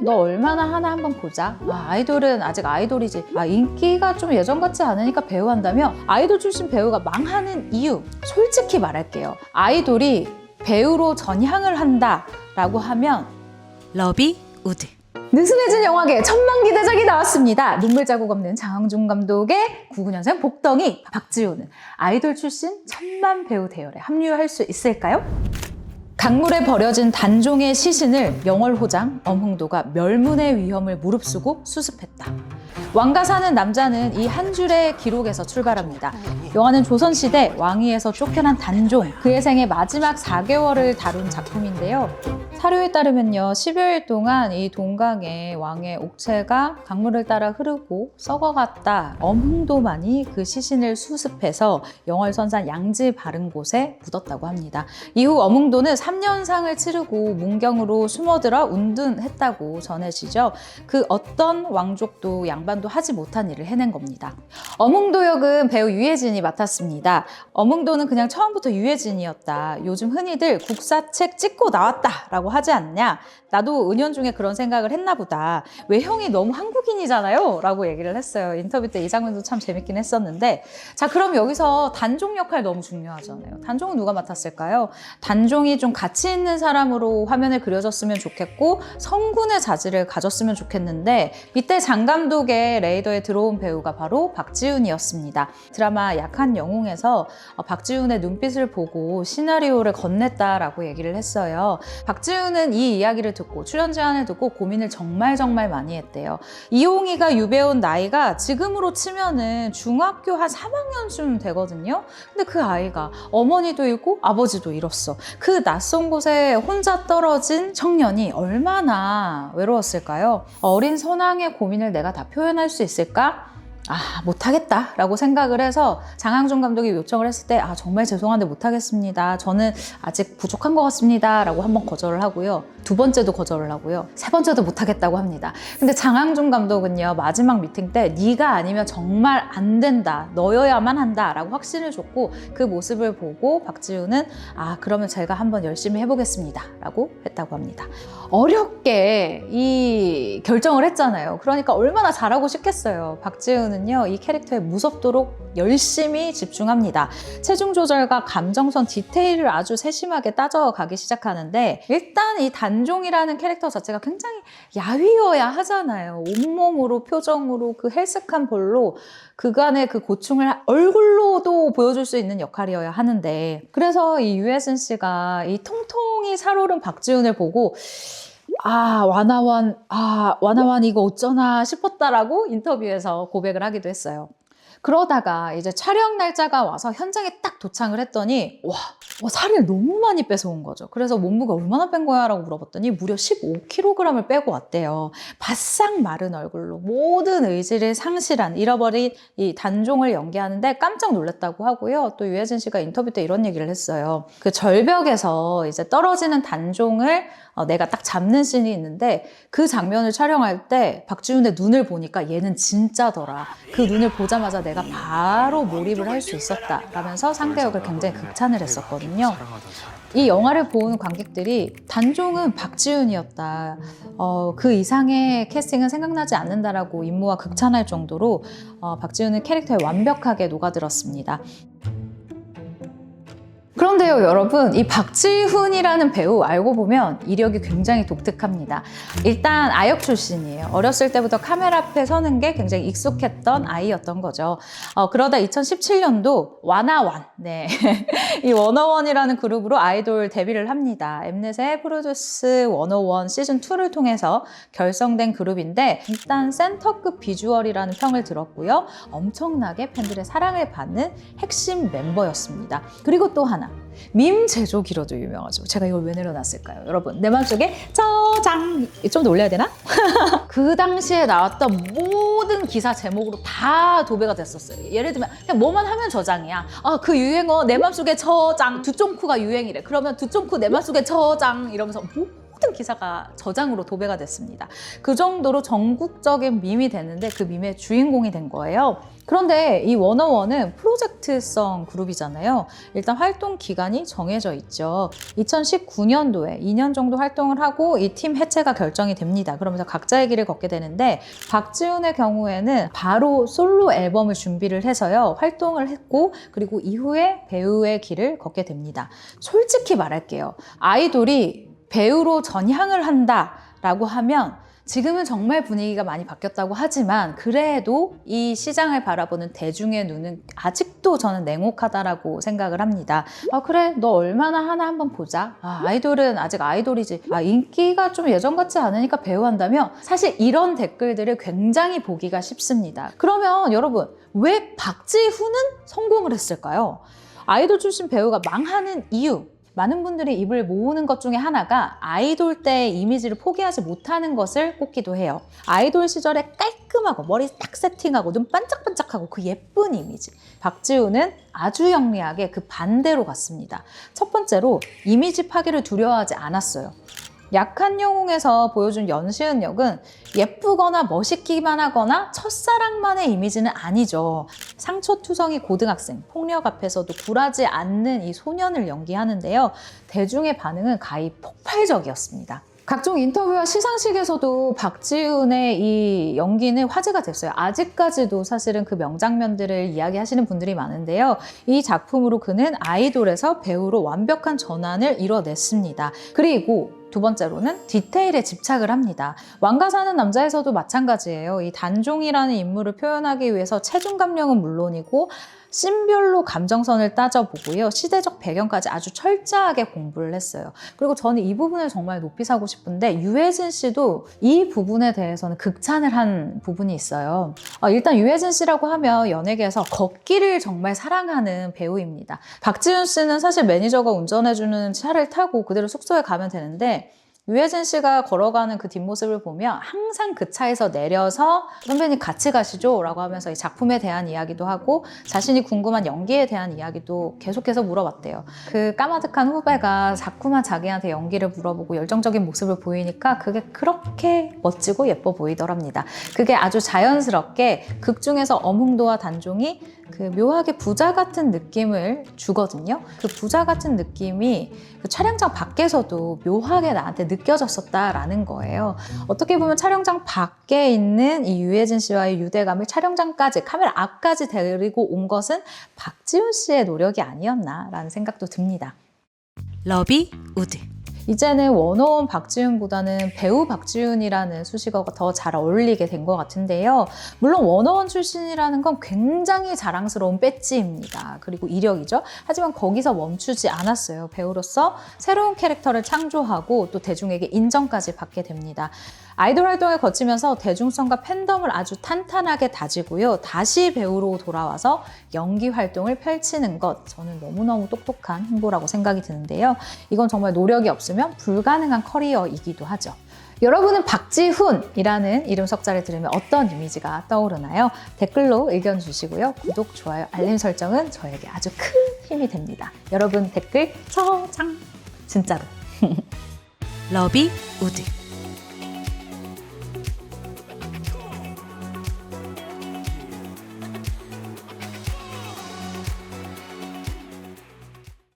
너 얼마나 하나 한번 보자. 아이돌은 아직 아이돌이지. 인기가 좀 예전 같지 않으니까 배우 한다며? 아이돌 출신 배우가 망하는 이유 솔직히 말할게요. 아이돌이 배우로 전향을 한다라고 하면 러비 우드. 느슨해진 영화계 천만 기대작이 나왔습니다. 눈물 자국 없는 장항준 감독의 99년생 복덩이 박지우는 아이돌 출신 천만 배우 대열에 합류할 수 있을까요? 강물에 버려진 단종의 시신을 영월호장 엄흥도가 멸문의 위험을 무릅쓰고 수습했다. 왕가 사는 남자는 이 한 줄의 기록에서 출발합니다. 영화는 조선시대 왕위에서 쫓겨난 단종, 그의 생애 마지막 4개월을 다룬 작품인데요. 사료에 따르면요, 10여일 동안 이 동강에 왕의 옥체가 강물을 따라 흐르고 썩어갔다. 엄흥도만이 그 시신을 수습해서 영월선산 양지 바른 곳에 묻었다고 합니다. 이후 엄흥도는 3년상을 치르고 문경으로 숨어들어 운둔했다고 전해지죠. 그 어떤 왕족도 양반도 하지 못한 일을 해낸 겁니다. 엄흥도 역은 배우 유해진이 맡았습니다. 엄흥도는 그냥 처음부터 유해진이었다. 요즘 흔히들 국사책 찍고 나왔다라고 하지 않냐? 나도 은연중에 그런 생각을 했나 보다. 외형이 너무 한국인이잖아요? 라고 얘기를 했어요. 인터뷰 때 이 장면도 참 재밌긴 했었는데, 자, 그럼 여기서 단종 역할 너무 중요하잖아요. 단종은 누가 맡았을까요? 단종이 좀 가치 있는 사람으로 화면에 그려졌으면 좋겠고 성군의 자질을 가졌으면 좋겠는데, 이때 장 감독의 레이더에 들어온 배우가 바로 박지훈이었습니다. 드라마 약한 영웅에서 박지훈의 눈빛을 보고 시나리오를 건넸다라고 얘기를 했어요. 박지훈은 이 이야기를 듣고 출연 제안을 듣고 고민을 정말 많이 했대요. 이용희가 유배온 나이가 지금으로 치면은 중학교 한 3학년쯤 되거든요. 근데 그 아이가 어머니도 잃고 아버지도 잃었어. 그 낯선 곳에 혼자 떨어진 청년이 얼마나 외로웠을까요? 어린 선왕의 고민을 내가 다 표현할 수 있을까? 못하겠다 라고 생각을 해서 장항준 감독이 요청을 했을 때 정말 죄송한데 못하겠습니다. 저는 아직 부족한 것 같습니다 라고 한번 거절을 하고요. 두 번째도 거절을 하고요. 세 번째도 못하겠다고 합니다. 근데 장항준 감독은요, 마지막 미팅 때 네가 아니면 정말 안 된다, 너여야만 한다 라고 확신을 줬고, 그 모습을 보고 박지훈은 그러면 제가 한번 열심히 해보겠습니다 라고 했다고 합니다. 어렵게 이 결정을 했잖아요. 그러니까 얼마나 잘하고 싶겠어요. 박지훈은 이 캐릭터에 무섭도록 열심히 집중합니다. 체중 조절과 감정선 디테일을 아주 세심하게 따져가기 시작하는데, 일단 이 단종이라는 캐릭터 자체가 굉장히 야위어야 하잖아요. 온몸으로, 표정으로, 그 헬스한 볼로 그간의 그 고충을 얼굴로도 보여줄 수 있는 역할이어야 하는데, 그래서 이 유해진 씨가 이 통통이 살오른 박지훈을 보고 와나완 이거 어쩌나 싶었다라고 인터뷰에서 고백을 하기도 했어요. 그러다가 이제 촬영 날짜가 와서 현장에 딱 도착을 했더니 살을 너무 많이 뺏어온 거죠. 그래서 몸무게 얼마나 뺀 거야? 라고 물어봤더니 무려 15kg을 빼고 왔대요. 바싹 마른 얼굴로 모든 의지를 상실한, 잃어버린 이 단종을 연기하는데 깜짝 놀랐다고 하고요. 또 유해진 씨가 인터뷰 때 이런 얘기를 했어요. 그 절벽에서 이제 떨어지는 단종을 내가 딱 잡는 씬이 있는데, 그 장면을 촬영할 때 박지훈의 눈을 보니까 얘는 진짜더라. 그 눈을 보자마자 내가 바로 몰입을 할 수 있었다 라면서 상대역을 굉장히 극찬을 했었거든요. 이 영화를 본 관객들이 단종은 박지훈이었다, 그 이상의 캐스팅은 생각나지 않는다라고 임무와 극찬할 정도로 박지훈은 캐릭터에 완벽하게 녹아들었습니다. 그런데요, 여러분, 이 박지훈이라는 배우 알고 보면 이력이 굉장히 독특합니다. 일단 아역 출신이에요. 어렸을 때부터 카메라 앞에 서는 게 굉장히 익숙했던 아이였던 거죠. 그러다 2017년도 와나완, 이 워너원이라는 그룹으로 아이돌 데뷔를 합니다. 엠넷의 프로듀스 101 시즌2를 통해서 결성된 그룹인데, 일단 센터급 비주얼이라는 평을 들었고요. 엄청나게 팬들의 사랑을 받는 핵심 멤버였습니다. 그리고 또 하나, 밈 제조기로도 유명하죠. 제가 이걸 왜 내려놨을까요? 여러분, 내 맘속에 저장, 좀 더 올려야 되나? 그 당시에 나왔던 모든 기사 제목으로 다 도배가 됐었어요. 예를 들면 그냥 뭐만 하면 저장이야. 그 유행어 내 맘속에 저장, 두쫑쿠가 유행이래. 그러면 두쫑쿠 내 맘속에 저장 이러면서 모든 기사가 저장으로 도배가 됐습니다. 그 정도로 전국적인 밈이 됐는데 그 밈의 주인공이 된 거예요. 그런데 이 워너원은 프로젝트성 그룹이잖아요. 일단 활동 기간이 정해져 있죠. 2019년도에 2년 정도 활동을 하고 이 팀 해체가 결정이 됩니다. 그러면서 각자의 길을 걷게 되는데 박지훈의 경우에는 바로 솔로 앨범을 준비를 해서요. 활동을 했고 그리고 이후에 배우의 길을 걷게 됩니다. 솔직히 말할게요. 아이돌이 배우로 전향을 한다라고 하면 지금은 정말 분위기가 많이 바뀌었다고 하지만 그래도 이 시장을 바라보는 대중의 눈은 아직도 저는 냉혹하다라고 생각을 합니다. 아 그래 너 얼마나 하나 한번 보자. 아이돌은 아직 아이돌이지. 인기가 좀 예전 같지 않으니까 배우 한다며. 사실 이런 댓글들을 굉장히 보기가 쉽습니다. 그러면 여러분 왜 박지훈은 성공을 했을까요? 아이돌 출신 배우가 망하는 이유, 많은 분들이 입을 모으는 것 중에 하나가 아이돌 때의 이미지를 포기하지 못하는 것을 꼽기도 해요. 아이돌 시절에 깔끔하고 머리 딱 세팅하고 눈 반짝반짝하고 그 예쁜 이미지. 박지훈은 아주 영리하게 그 반대로 갔습니다. 첫 번째로 이미지 파괴를 두려워하지 않았어요. 약한 영웅에서 보여준 연시은 역은 예쁘거나 멋있기만 하거나 첫사랑만의 이미지는 아니죠. 상처투성이 고등학생, 폭력 앞에서도 굴하지 않는 이 소년을 연기하는데요. 대중의 반응은 가히 폭발적이었습니다. 각종 인터뷰와 시상식에서도 박지훈의 이 연기는 화제가 됐어요. 아직까지도 사실은 그 명장면들을 이야기하시는 분들이 많은데요. 이 작품으로 그는 아이돌에서 배우로 완벽한 전환을 이뤄냈습니다. 그리고 두 번째로는 디테일에 집착을 합니다. 왕가 사는 남자에서도 마찬가지예요. 이 단종이라는 인물을 표현하기 위해서 체중 감량은 물론이고 씬별로 감정선을 따져보고요. 시대적 배경까지 아주 철저하게 공부를 했어요. 그리고 저는 이 부분을 정말 높이 사고 싶은데 유해진 씨도 이 부분에 대해서는 극찬을 한 부분이 있어요. 일단 유해진 씨라고 하면 연예계에서 걷기를 정말 사랑하는 배우입니다. 박지훈 씨는 사실 매니저가 운전해주는 차를 타고 그대로 숙소에 가면 되는데 유해진 씨가 걸어가는 그 뒷모습을 보면 항상 그 차에서 내려서 선배님 같이 가시죠? 라고 하면서 이 작품에 대한 이야기도 하고 자신이 궁금한 연기에 대한 이야기도 계속해서 물어봤대요. 그 까마득한 후배가 자꾸만 자기한테 연기를 물어보고 열정적인 모습을 보이니까 그게 그렇게 멋지고 예뻐 보이더랍니다. 그게 아주 자연스럽게 극 중에서 엄흥도와 단종이 그 묘하게 부자 같은 느낌을 주거든요. 그 부자 같은 느낌이 그 촬영장 밖에서도 묘하게 나한테 느껴졌었다라는 거예요. 어떻게 보면 촬영장 밖에 있는 이 유해진 씨와의 유대감을 촬영장까지, 카메라 앞까지 데리고 온 것은 박지훈 씨의 노력이 아니었나라는 생각도 듭니다. 러비 우드. 이제는 워너원 박지훈보다는 배우 박지훈이라는 수식어가 더 잘 어울리게 된 것 같은데요. 물론 워너원 출신이라는 건 굉장히 자랑스러운 배지입니다. 그리고 이력이죠. 하지만 거기서 멈추지 않았어요. 배우로서 새로운 캐릭터를 창조하고 또 대중에게 인정까지 받게 됩니다. 아이돌 활동을 거치면서 대중성과 팬덤을 아주 탄탄하게 다지고요. 다시 배우로 돌아와서 연기 활동을 펼치는 것, 저는 너무너무 똑똑한 행보라고 생각이 드는데요. 이건 정말 노력이 없으면 불가능한 커리어이기도 하죠. 여러분은 박지훈이라는 이름 석자를 들으면 어떤 이미지가 떠오르나요? 댓글로 의견 주시고요. 구독, 좋아요, 알림 설정은 저에게 아주 큰 힘이 됩니다. 여러분 댓글 저장! 진짜로. 러비 우드.